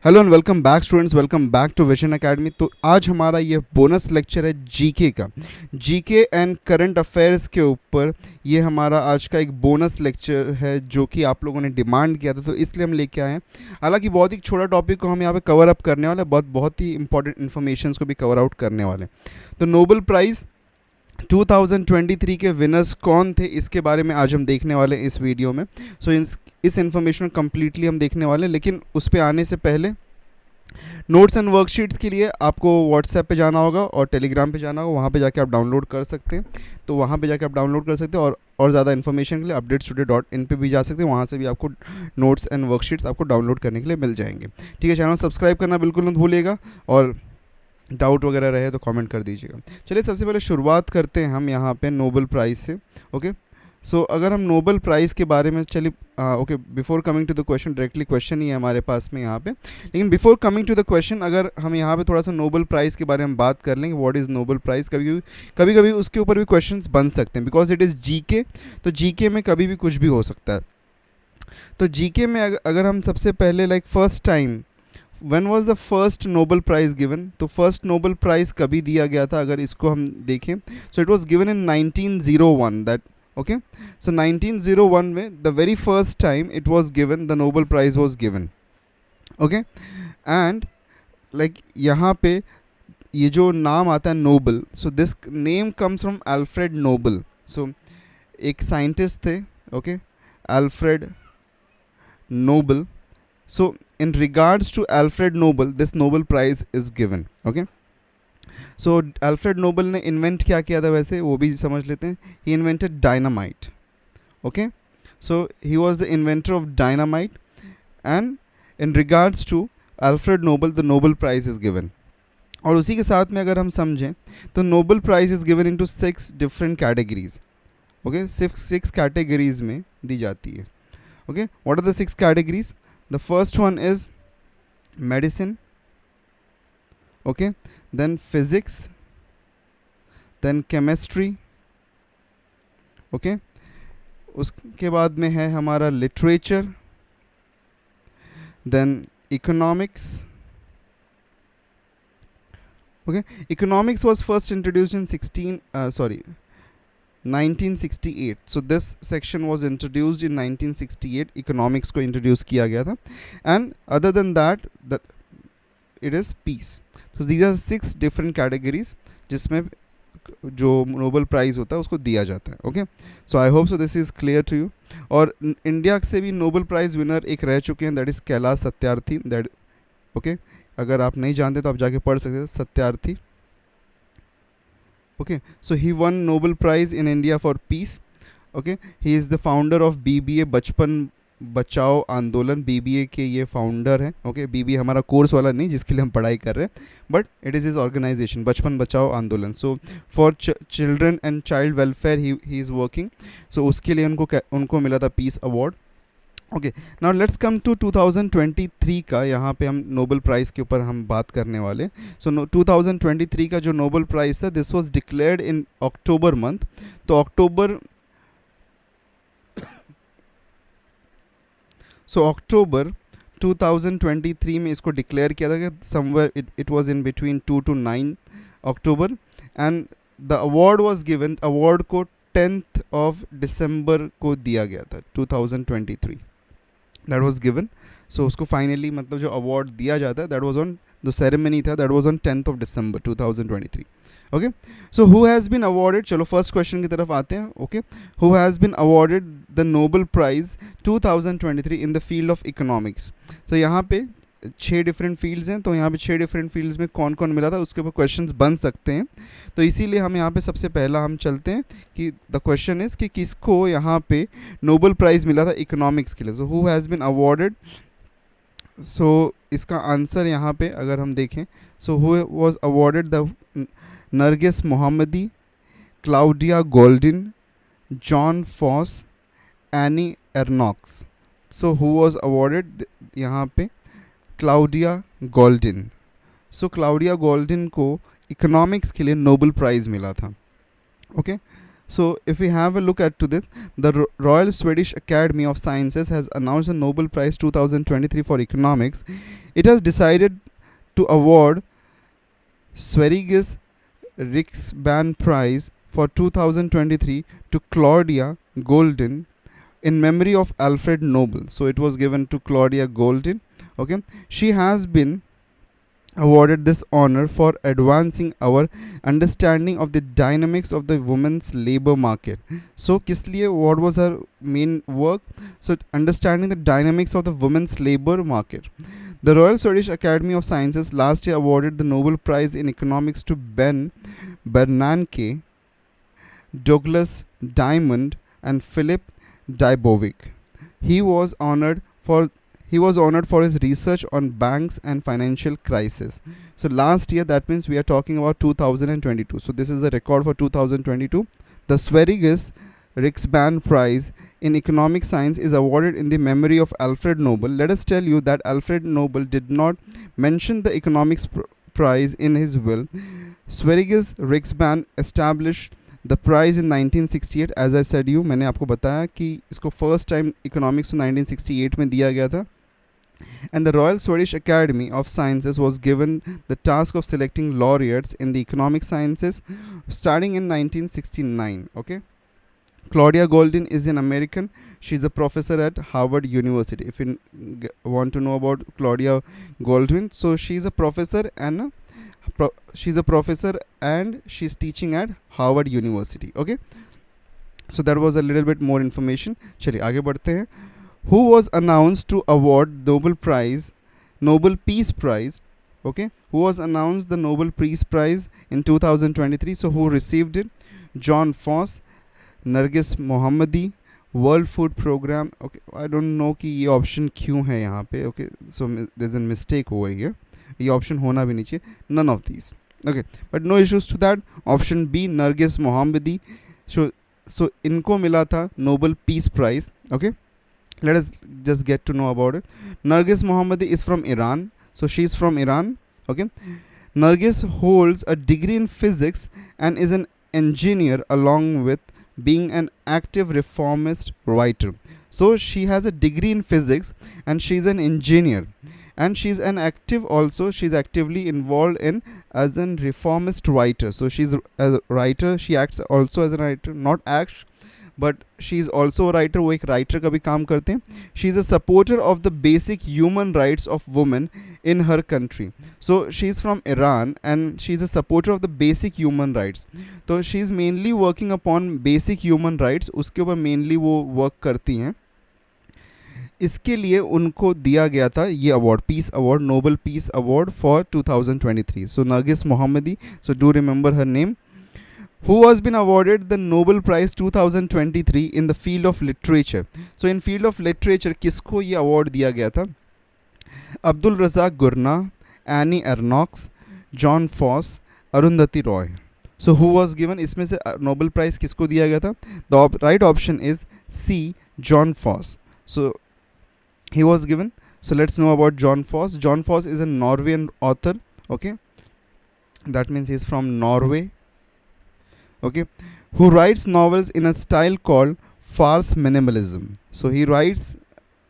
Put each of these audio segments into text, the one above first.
Hello and welcome back students, welcome back to Vision Academy. तो आज हमारा ये बोनस लेक्चर है जीके का, जीके एंड करंट अफेयर्स के ऊपर। ये हमारा आज का एक बोनस लेक्चर है जो कि आप लोगों ने डिमांड किया था, तो इसलिए हम लेके आए हैं। हालांकि बहुत ही छोटा टॉपिक को हम यहाँ पे कवर अप करने वाले हैं, बहुत ही इंपॉर्टेंट इन्फॉर्मेशन को भी कवर आउट करने वाले हैं। तो नोबेल प्राइज़ 2023 के विनर्स कौन थे, इसके बारे में आज हम देखने वाले हैं इस वीडियो में। सो इस इन्फॉर्मेशन कम्प्लीटली हम देखने वाले हैं, लेकिन उस पर आने से पहले नोट्स एंड वर्कशीट्स के लिए आपको व्हाट्सएप पे जाना होगा और टेलीग्राम पे जाना होगा। वहाँ पे जाके आप डाउनलोड कर सकते हैं। तो वहाँ पे जाके आप डाउनलोड कर सकते हैं और ज़्यादा इन्फॉर्मेशन के लिए updatetoday.in पे भी जा सकते हैं। वहाँ से भी आपको नोट्स एंड वर्कशीट्स आपको डाउनलोड करने के लिए मिल जाएंगे। ठीक है, चैनल सब्सक्राइब करना बिल्कुल मत भूलिएगा और डाउट वगैरह रहे तो कमेंट कर दीजिएगा। चलिए सबसे पहले शुरुआत करते हैं हम यहाँ पे नोबेल प्राइज़ से। ओके, सो अगर हम नोबेल प्राइज़ के बारे में चलिए okay, before coming to the question, directly question ही है हमारे पास में यहाँ पे। लेकिन before coming to the question, अगर हम यहाँ पे थोड़ा सा नोबेल प्राइज़ के बारे में बात कर लेंगे, व्हाट इज़ नोबेल प्राइज़। कभी कभी उसके ऊपर भी क्वेश्चंस बन सकते हैं, बिकॉज इट इज़ जीके। तो जीके में कभी भी कुछ भी हो सकता है। तो जीके में अगर हम सबसे पहले first time when was the first Nobel prize given, तो फर्स्ट नोबेल प्राइज़ कभी दिया गया था अगर इसको हम देखें, so it was given in 1901 that. Okay, so 1901 में the very first time it was given, the Nobel prize was given. Okay, and यहाँ पे ये जो नाम आता है Nobel, so this name comes from Alfred Nobel. So एक scientist थे, okay, Alfred Nobel. So in regards to Alfred Nobel, this Nobel Prize is given. Okay. So Alfred Nobel ने इन्वेंट क्या किया था वैसे वो भी समझ लेते हैं। He invented dynamite. Okay. So he was the inventor of dynamite, and in regards to Alfred Nobel, the Nobel Prize is given. और उसी के साथ में अगर हम समझें तो Nobel Prize is given into 6 different categories. Okay, six categories में दी जाती है. Okay, what are the 6 categories? The first one is medicine, okay, then physics, then chemistry, okay, उसके बाद में है हमारा literature, then economics. Okay, economics was first introduced in 1968. So this section was introduced in 1968. Economics को introduce किया गया था, and other than that it is peace. So these are 6 different categories जिसमें जो नोबेल प्राइज़ होता है उसको दिया जाता है. Okay, so I hope so this is clear to you. और इंडिया से भी नोबेल प्राइज़ विनर एक रह चुके हैं, that is Kailash Satyarthi. That okay, अगर आप नहीं जानते तो आप जाके पढ़ सकते हैं, Satyarthi. Okay, so he won Nobel Prize in India for peace. Okay, he is the founder of BBA बचपन बचाओ आंदोलन. BBA के ये फाउंडर हैं. ओके, BBA हमारा कोर्स वाला नहीं जिसके लिए हम पढ़ाई कर रहे हैं, but it is his organisation Bachpan Bachao Andolan. So for children and child welfare he is working. So उसके लिए उनको मिला था peace award. Okay, now let's come to 2023 का. यहाँ पे हम नोबेल प्राइज़ के ऊपर हम बात करने वाले. सो 2023 का जो नोबेल प्राइज़ था, this was declared in October month. तो अक्टूबर 2023 में इसको डिक्लेयर किया था कि somewhere it was in between 2 to 9 October, and the award was given. Award को 10th of December को दिया गया था 2023. That was given. सो उसको फाइनली मतलब जो अवार्ड दिया जाता है, that was on the ceremony था, that was on 10th of December 2023. Okay, so who has been awarded. चलो फर्स्ट क्वेश्चन की तरफ आते हैं. Okay, who has been awarded the Nobel prize 2023 in the field of economics. तो यहाँ पे 6 different fields हैं. तो यहाँ पे 6 डिफरेंट फील्ड्स में कौन कौन मिला था उसके ऊपर क्वेश्चंस बन सकते हैं. तो इसीलिए हम यहाँ पे सबसे पहला हम चलते हैं कि द क्वेश्चन इज़ कि किसको यहाँ पे नोबेल प्राइज़ मिला था इकोनॉमिक्स के लिए. So who has been awarded. So इसका आंसर यहाँ पे अगर हम देखें, so who was awarded the Narges Mohammadi, Claudia Goldin, Jon Fosse, Annie Ernaux. So who was awarded यहाँ पे Claudia Goldin. So Claudia Goldin को इकोनॉमिक्स के लिए नोबेल प्राइज़ मिला था. Okay, So if we have a look at to this, the Royal Swedish Academy of Sciences has announced the Nobel Prize 2023 for economics. It has decided to award Sveriges Riksbank Prize for 2023 to Claudia Goldin in memory of Alfred Nobel. So it was given to Claudia Goldin. Okay, she has been awarded this honor for advancing our understanding of the dynamics of the women's labor market. So किस लिए, what was her main work? So understanding the dynamics of the women's labor market. The Royal Swedish Academy of Sciences last year awarded the Nobel Prize in Economics to Ben Bernanke, Douglas Diamond, and Philip Dybovik. He was honored for his research on banks and financial crisis. So last year, that means we are talking about 2022. So this is the record for 2022. The Sveriges Riksbank Prize in Economic Science is awarded in the memory of Alfred Nobel. Let us tell you that Alfred Nobel did not mention the economics prize in his will. Sveriges Riksbank established the prize in 1968. As I said you, मैंने आपको बताया कि इसको first time economics 1968 में दिया गया था. And the Royal Swedish Academy of Sciences was given the task of selecting laureates in the economic sciences starting in 1969. Okay, Claudia Goldin is an American. She's a professor at Harvard University. If you want to know about Claudia Goldin, so she's a professor and she's teaching at Harvard University. Okay, so that was a little bit more information. चलिए आगे बढ़ते हैं. Who was announced to award Nobel Peace Prize? Okay, who was announced the Nobel Peace Prize in 2023? So who received it? John Foss, Nargis Mohammadi, World Food Program. Okay, I don't know कि ये option क्यों है यहाँ पे. Okay, so there's a mistake over here. ये option होना भी नहीं चाहिए. None of these. Okay, but no issues to that. Option B, Nargis Mohammadi. So इनको मिला था Nobel Peace Prize. Okay, let us just get to know about it. Nargis Mohammadi is from Iran. So she's from Iran. Okay, Nargis holds a degree in physics and is an engineer along with being an active reformist writer. So she has a degree in physics and she's an engineer, and she's an active also. She's actively involved in as an reformist writer. So she's a writer. She acts also as a writer, not acts, but she's also a writer. वो एक writer का भी काम करते हैं. She's a supporter of the basic human rights of women in her country. So she's from Iran and she's a supporter of the basic human rights. तो she's mainly working upon basic human rights. उसके ऊपर mainly वो work करती हैं. इसके लिए उनको दिया गया था ये award, peace award, Nobel peace award for 2023. So Narges Mohammadi, so do remember her name, who has been awarded the Nobel Prize 2023 in the field of literature. So in field of literature किसको ये award दिया गया था? Abdulrazak Gurnah, Annie Ernaux, Jon Fosse, Arundhati Roy. So who was given, इसमें से Nobel Prize किसको दिया गया था? The right option is C, John Foss. So he was given. So let's know about John Foss. John Foss is a Norwegian author. Okay, that means he's from Norway. Okay, who writes novels in a style called farce minimalism. So he writes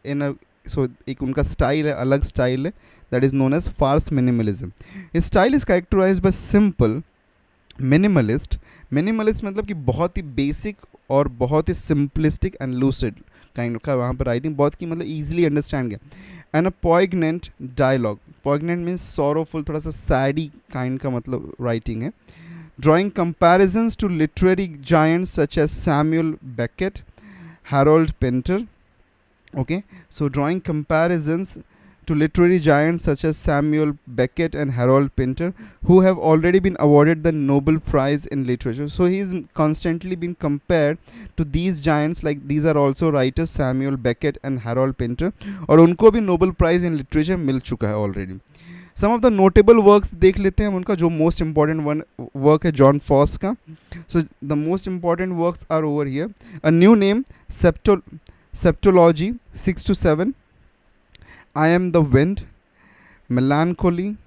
in a, so एक उनका style है, अलग style है, that is known as farce minimalism. His style is characterized by simple, minimalist मतलब कि बहुत ही basic और बहुत ही simplistic and lucid kind का वहाँ पर writing, बहुत की मतलब easily understand गया, and a poignant dialogue. Poignant means sorrowful, थोड़ा सा saddy kind का मतलब writing है. Drawing comparisons to literary giants such as Samuel Beckett, Harold Pinter. Okay, so drawing comparisons to literary giants such as Samuel Beckett and Harold Pinter, who have already been awarded the Nobel Prize in Literature. So he's constantly been compared to these giants, like these are also writers Samuel Beckett and Harold Pinter, और उनको भी Nobel Prize in Literature मिल चुका है already. Some of the notable works देख लेते हैं हम उनका. जो most important one work है John Foss का. So the most important works are over here. A New Name, Septology 6 to 7, I Am the Wind, Melancholy,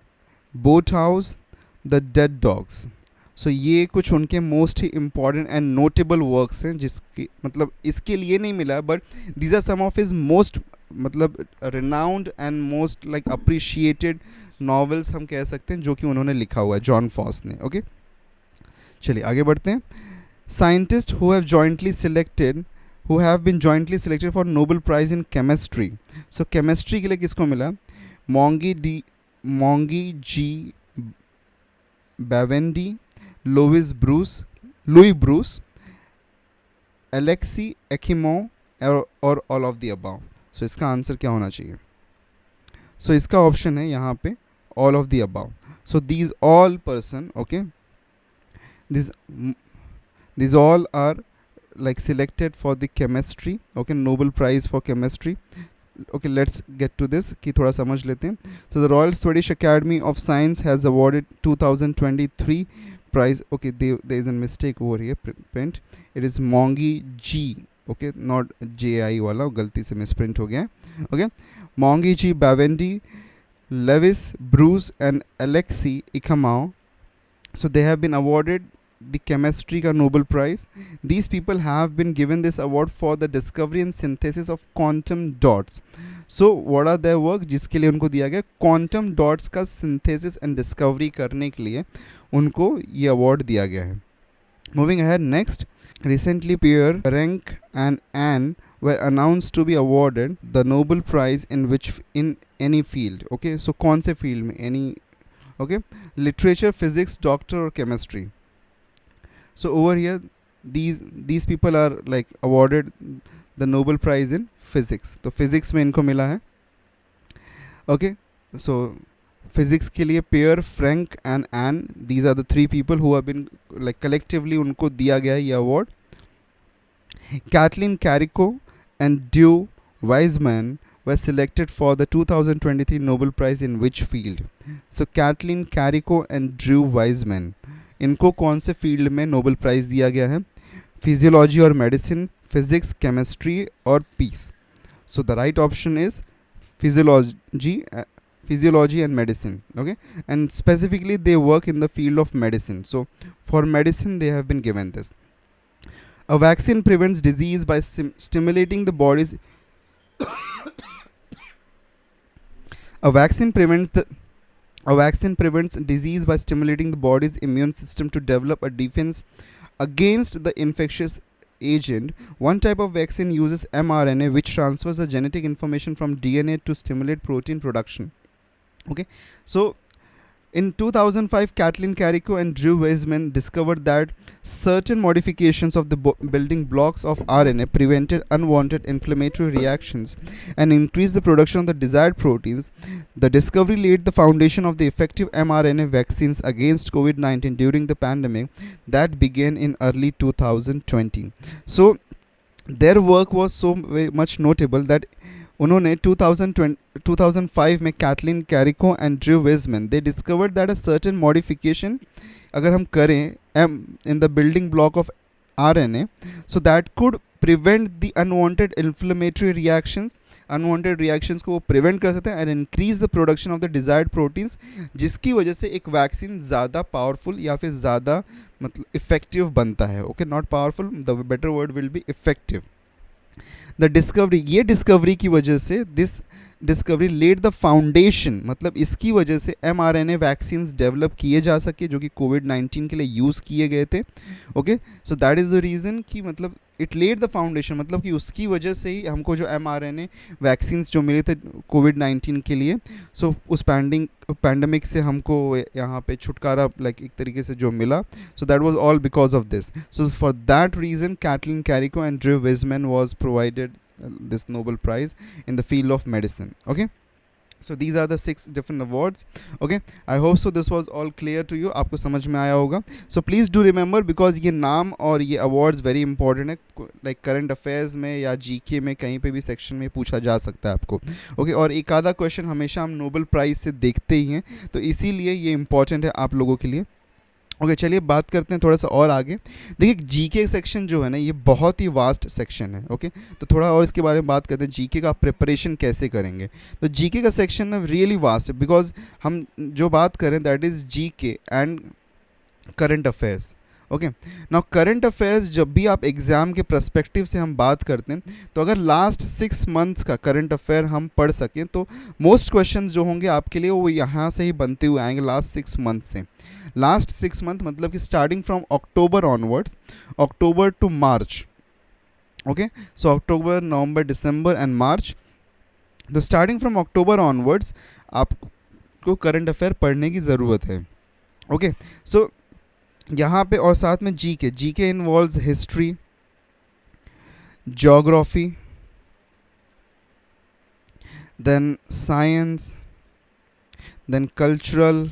Boathouse, The Dead Dogs. सो ये कुछ उनके मोस्ट ही इम्पॉर्टेंट एंड नोटेबल वर्क्स हैं, जिसके मतलब इसके लिए नहीं मिला, but these are some of his most मतलब renowned and most like appreciated novels हम कह सकते हैं, जो कि उन्होंने लिखा हुआ है जॉन फॉस ने। ओके, चलिए आगे बढ़ते हैं। Scientist who have jointly selected who have been jointly selected for Nobel Prize in Chemistry. So chemistry के लिए किसको मिला? मोंगी जी बैवेंडी, लुई ब्रूस, एलेक्सी एकिमो और ऑल ऑफ द अबाव। सो इसका आंसर क्या होना चाहिए? सो इसका ऑप्शन है यहाँ पे all of the above. So these all person, okay, these all are like selected for the chemistry, okay, Nobel Prize for chemistry. Okay, let's get to this कि थोड़ा समझ लेते हैं। So the Royal Swedish Academy of Science has awarded 2023 prize. Okay, there is a mistake over here, print. It is Mongi G, okay, not JI वाला, गलती से misprint हो गया। Okay, Mongi G Bavendi, Lewis Bruce and Alexei Ikamau. So they have been awarded the chemistry का Nobel Prize. These people have been given this award for the discovery and synthesis of quantum dots. So what are their work? जिसके लिए उनको दिया गया quantum dots का synthesis and discovery करने के लिए उनको ये award दिया गया है। Moving ahead, next, recently Pierre, Frank and Anne were announced to be awarded the Nobel Prize in any field. Okay, so कौन से field में? Any, okay, literature, physics, doctor or chemistry. So over here, these people are like awarded the Nobel Prize in physics. तो physics में इनको मिला है। Okay, so physics के लिए Pierre, Frank and Anne, these are the three people who have been like collectively उनको दिया गया है ये award. Kathleen Carrico and Drew Weissman were selected for the 2023 Nobel Prize in which field? So Kathleen Carrico and Drew Weissman, इनको कौन से field में Nobel prize दिया गया है? फिजियोलॉजी और मेडिसिन, फिजिक्स, केमिस्ट्री और peace. So the right option is physiology and medicine. Okay, and specifically they work in the field of medicine. So for medicine they have been given this. A vaccine prevents disease by stimulating the body's A vaccine prevents disease by stimulating the body's immune system to develop a defense against the infectious agent. One type of vaccine uses mRNA, which transfers the genetic information from DNA to stimulate protein production. Okay, so in 2005, Kathleen Carrico and Drew Weissman discovered that certain modifications of the building blocks of RNA prevented unwanted inflammatory reactions and increased the production of the desired proteins. The discovery laid the foundation of the effective mRNA vaccines against COVID-19 during the pandemic that began in early 2020. So their work was so very much notable that उन्होंने 2005 में Katalin Kariko and Drew Weissman they discovered that a certain modification अगर हम करें in the building block of RNA, so that could prevent the unwanted inflammatory reactions को वो प्रिवेंट कर सकते हैं and increase the production of the desired proteins, जिसकी वजह से एक वैक्सीन ज़्यादा पावरफुल या फिर ज़्यादा मतलब इफेक्टिव बनता है। Okay, not powerful, the better word will be effective. The discovery, ये डिस्कवरी की वजह से this discovery led the foundation, मतलब इसकी वजह से mRNA वैक्सीन्स डेवलप किए जा सके जो कि कोविड-19 के लिए यूज़ किए गए थे। Okay, so that is the reason कि मतलब इट लेड द फाउंडेशन, मतलब कि उसकी वजह से ही हमको जो mRNA वैक्सीन्स जो मिले थे कोविड-19 के लिए, सो उस पैंडमिक से हमको यहाँ पे छुटकारा लाइक एक तरीके से जो मिला, so that was all because of this. So for that reason Katalin Kariko and Drew Weissman was provided this Nobel Prize in the field of medicine. Okay, so these are the 6 different awards. Okay, I hope so this was all clear to you, आपको समझ में आया होगा। So please do remember, because ये नाम और ये awards very important है, like current affairs में या GK में कहीं पे भी सेक्शन में पूछा जा सकता है आपको। Okay, और एक आधा क्वेश्चन हमेशा हम नोबेल प्राइज़ से देखते ही हैं, तो इसीलिए ये इंपॉर्टेंट है आप लोगों के लिए। ओके, चलिए बात करते हैं थोड़ा सा और आगे। देखिए जीके सेक्शन जो है ना, ये बहुत ही वास्ट सेक्शन है। ओके, तो थोड़ा और इसके बारे में बात करते हैं, जीके का प्रिपरेशन कैसे करेंगे। तो जीके का सेक्शन ना रियली वास्ट है, बिकॉज हम जो बात करें that is GK and current affairs. Okay, now current affairs जब भी आप एग्ज़ाम के पर्सपेक्टिव से हम बात करते हैं, तो अगर लास्ट 6 मंथ्स का करंट अफेयर हम पढ़ सकें तो मोस्ट क्वेश्चंस जो होंगे आपके लिए वो यहाँ से ही बनते हुए आएंगे लास्ट 6 मंथ से। लास्ट 6 मंथ मतलब कि starting from October onwards, October to March. Okay, so October, November, December and March. तो स्टार्टिंग फ्रॉम अक्टूबर ऑनवर्ड्स आपको करंट अफेयर पढ़ने की ज़रूरत है। ओके, सो यहाँ पे और साथ में GK, GK involves history, geography, then science, then cultural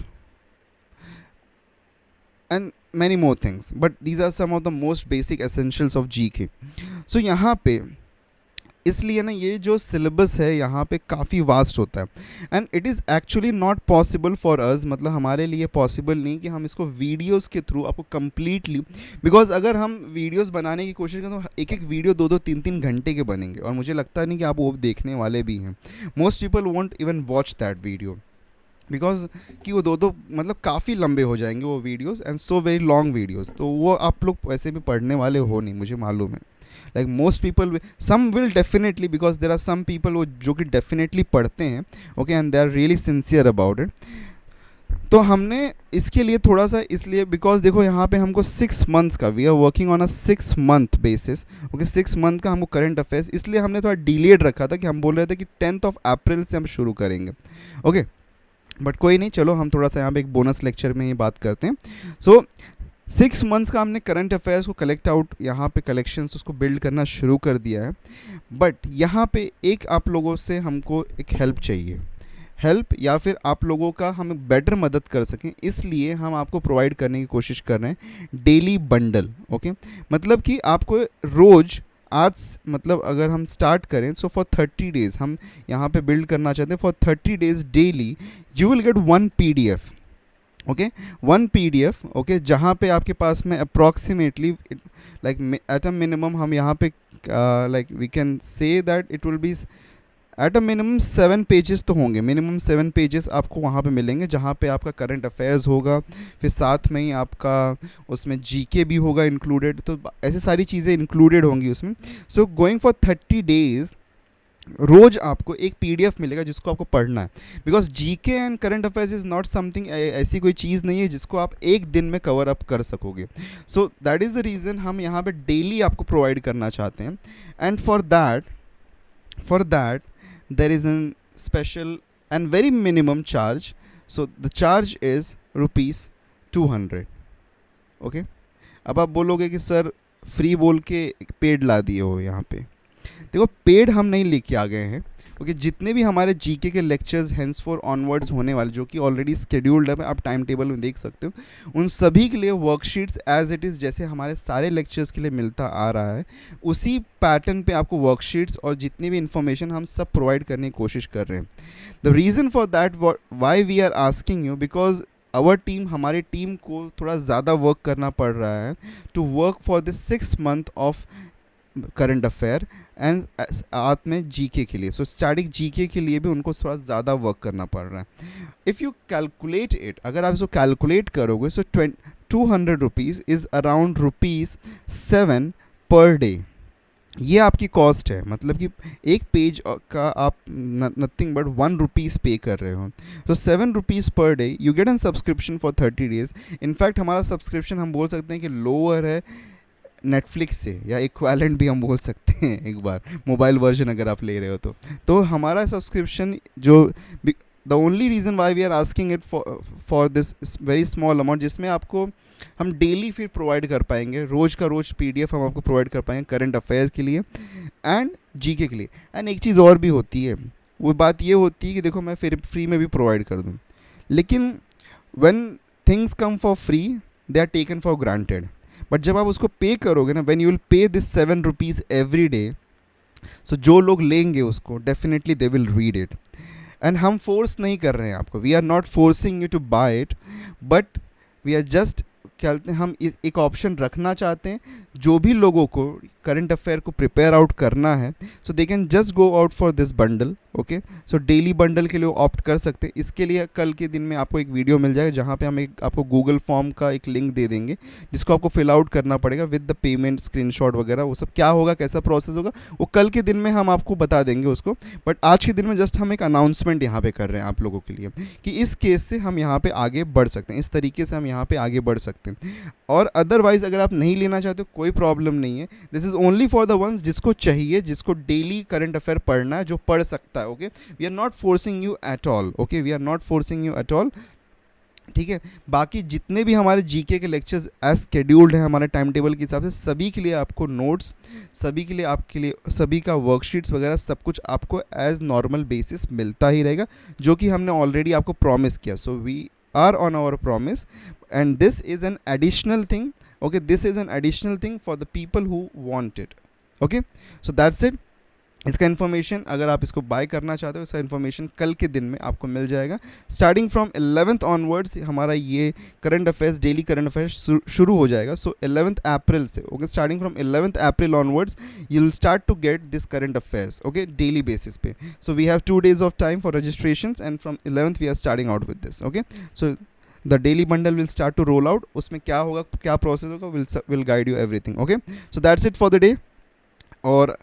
and many more things, but these are some of the most basic essentials of GK. so यहाँ पे इसलिए ना ये जो सिलेबस है यहाँ पे काफ़ी वास्ट होता है, and it is actually not possible for us, मतलब हमारे लिए पॉसिबल नहीं कि हम इसको वीडियोस के थ्रू आपको कम्प्लीटली, बिकॉज अगर हम वीडियोस बनाने की कोशिश करें तो एक एक वीडियो 2-3 घंटे के बनेंगे, और मुझे लगता नहीं कि आप वो देखने वाले भी हैं। Most people want even watch that video, because कि वो दो मतलब काफ़ी लंबे हो जाएंगे वो videos, and so very long videos, तो वो आप लोग वैसे भी पढ़ने वाले हो नहीं, मुझे मालूम है। Like most people, some will definitely, because there are some people वो जो कि डेफिनेटली पढ़ते हैं, okay, and they are really sincere about it. तो हमने इसके लिए थोड़ा सा, इसलिए बिकॉज देखो यहाँ पे हमको 6 मंथ्स का, we are working on a 6 month basis, okay, 6 month का हमको करंट अफेयर्स, इसलिए हमने थोड़ा डिलेड रखा था कि हम बोल रहे थे कि 10th अप्रैल से हम शुरू करेंगे। ओके, बट कोई नहीं, चलो हम थोड़ा सा यहाँ पे एक बोनस लेक्चर में ही बात करते हैं। सो 6 मंथ्स का हमने करंट अफेयर्स को कलेक्ट आउट, यहाँ पे कलेक्शंस उसको बिल्ड करना शुरू कर दिया है। बट यहाँ पे एक आप लोगों से हमको एक हेल्प चाहिए, हेल्प या फिर आप लोगों का हम बेटर मदद कर सकें, इसलिए हम आपको प्रोवाइड करने की कोशिश कर रहे हैं डेली बंडल। ओके, मतलब कि आपको रोज़, आज मतलब अगर हम स्टार्ट करें, सो फॉर 30 डेज़ हम यहाँ पे बिल्ड करना चाहते हैं, for 30 days daily you will get 1 PDF। Okay, 1 PDF, okay, जहाँ पे आपके पास में approximately like at a minimum हम यहाँ पे like we can say that it will be at a minimum 7 pages तो होंगे, मिनिमम 7 पेजेस आपको वहाँ पे मिलेंगे, जहाँ पे आपका करंट अफेयर्स होगा, फिर साथ में ही आपका उसमें जीके भी होगा इंक्लूडेड, तो ऐसी सारी चीज़ें इंक्लूडेड होंगी उसमें। सो गोइंग फॉर 30 डेज़ रोज़ आपको एक PDF मिलेगा जिसको आपको पढ़ना है, because GK and current affairs is not something, ऐसी कोई चीज़ नहीं है जिसको आप एक दिन में कवर अप कर सकोगे। So that is the reason हम यहाँ पे डेली आपको प्रोवाइड करना चाहते हैं, and for that there is a special and very minimum charge, so the charge is ₹200। Okay, अब आप बोलोगे कि सर फ्री बोल के पेड ला दिए हो यहाँ पे, देखो पेड हम नहीं लेके आ गए हैं। ओके, जितने भी हमारे जीके के लेक्चर्स हेंस फॉर ऑनवर्ड्स होने वाले, जो कि ऑलरेडी स्केड्यूल्ड है, आप टाइम टेबल में देख सकते हो, उन सभी के लिए वर्कशीट्स एज इट इज़ जैसे हमारे सारे लेक्चर्स के लिए मिलता आ रहा है, उसी पैटर्न पे आपको वर्कशीट्स और जितनी भी इन्फॉर्मेशन हम सब प्रोवाइड करने की कोशिश कर रहे हैं। The reason for that why we are asking you, because our team, हमारी टीम को थोड़ा ज़्यादा वर्क करना पड़ रहा है to work for this 6 month of current affair and साथ में जीके के लिए। सो स्टैटिक जीके के लिए भी उनको थोड़ा ज़्यादा वर्क करना पड़ रहा है। इफ़ यू कैलकुलेट इट, अगर आप इसको कैलकुलेट करोगे, सो 200 rupees is around ₹7 per day. ये आपकी कॉस्ट है, मतलब कि एक पेज का आप नथिंग बट ₹1 पे कर रहे हो। तो ₹7 per day you get an subscription for 30 days. In fact हमारा सब्सक्रिप्शन हम बोल सकते हैं कि लोअर है नेटफ्लिक्स से, या इक्वालेंट भी हम बोल सकते हैं एक बार, मोबाइल वर्जन अगर आप ले रहे हो तो हमारा सब्सक्रिप्शन जो the only reason why we are asking it for this very small amount, जिसमें आपको हम डेली फिर प्रोवाइड कर पाएंगे, रोज़ का रोज़ PDF हम आपको प्रोवाइड कर पाएंगे करंट अफेयर्स के लिए एंड जीके के लिए। एंड एक चीज़ और भी होती है, वो बात ये होती है कि देखो मैं फिर फ्री में भी प्रोवाइड कर दूँ, लेकिन when things come for free they are taken for granted, but जब आप उसको पे करोगे ना, when you will pay this ₹7 every day, so जो लोग लेंगे उसको definitely they will read it. And हम फोर्स नहीं कर रहे हैं आपको, we are not forcing you to buy it, but we are just कहते हैं हम एक ऑप्शन रखना चाहते हैं, जो भी लोगों को करंट अफेयर को प्रिपेयर आउट करना है, so they can just go out for this bundle. Okay, so daily bundle के लिए ऑप्ट कर सकते हैं। इसके लिए कल के दिन में आपको एक वीडियो मिल जाएगा जहाँ पे हम एक आपको गूगल फॉर्म का एक लिंक दे देंगे जिसको आपको फिल आउट करना पड़ेगा विद द पेमेंट स्क्रीनशॉट वगैरह। वो सब क्या होगा, कैसा प्रोसेस होगा, वो कल के दिन में हम आपको बता देंगे उसको। बट आज के दिन में जस्ट हम एक अनाउंसमेंट यहाँ पे कर रहे हैं आप लोगों के लिए कि इस केस से हम यहाँ पे आगे बढ़ सकते हैं, इस तरीके से हम यहाँ पे आगे बढ़ सकते हैं। और अदरवाइज़ अगर आप नहीं लेना चाहते कोई प्रॉब्लम नहीं है। This is only for the ones जिसको चाहिए, जिसको डेली करंट अफेयर पढ़ना है, जो पढ़ सकता है। Okay, we are not forcing you at all. Okay, we are not forcing you at all. ठीक है, बाकी जितने भी हमारे जीके के लेक्चर्स एज शेड्यूल्ड हैं हमारे टाइम टेबल के हिसाब से, सभी के लिए आपको नोट्स, सभी के लिए आपके लिए सभी का वर्कशीट्स वगैरह सब कुछ आपको एज नॉर्मल बेसिस मिलता ही रहेगा, जो कि हमने ऑलरेडी आपको प्रॉमिस किया। So we are on our promise and this is an additional thing. Okay, this is an additional thing for the people who want it. Okay, so that's it. इसका information अगर आप इसको bye करना चाहते हो, इसका information कल के दिन में आपको मिल जाएगा। स्टार्टिंग फ्रॉम 11th ऑनवर्ड्स हमारा ये current affairs, daily current affairs शुरू हो जाएगा। सो 11th अप्रैल से, okay, starting from 11th April onwards you will start to get this current affairs, okay, daily basis पे। So we have 2 days of time for registration and from 11th we are starting out with this. Okay, so the daily bundle will start to roll out. उसमें क्या होगा, क्या process होगा, will guide you everything. Okay, so that's it for the day. और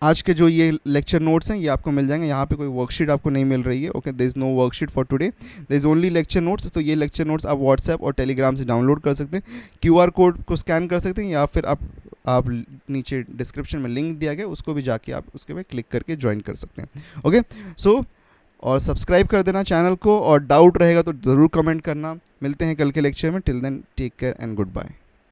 आज के जो ये लेक्चर नोट्स हैं ये आपको मिल जाएंगे। यहाँ पे कोई वर्कशीट आपको नहीं मिल रही है। Okay, there is no worksheet for today, there is only lecture notes. तो ये लेक्चर नोट्स आप व्हाट्सएप और टेलीग्राम से डाउनलोड कर सकते हैं। QR कोड को स्कैन कर सकते हैं या फिर आप नीचे डिस्क्रिप्शन में लिंक दिया गया उसको भी जाके आप उसके पे क्लिक करके ज्वाइन कर सकते हैं। ओके, सो और सब्सक्राइब कर देना चैनल को, और डाउट रहेगा तो ज़रूर कमेंट करना। मिलते हैं कल के लेक्चर में। Till then take care and good bye.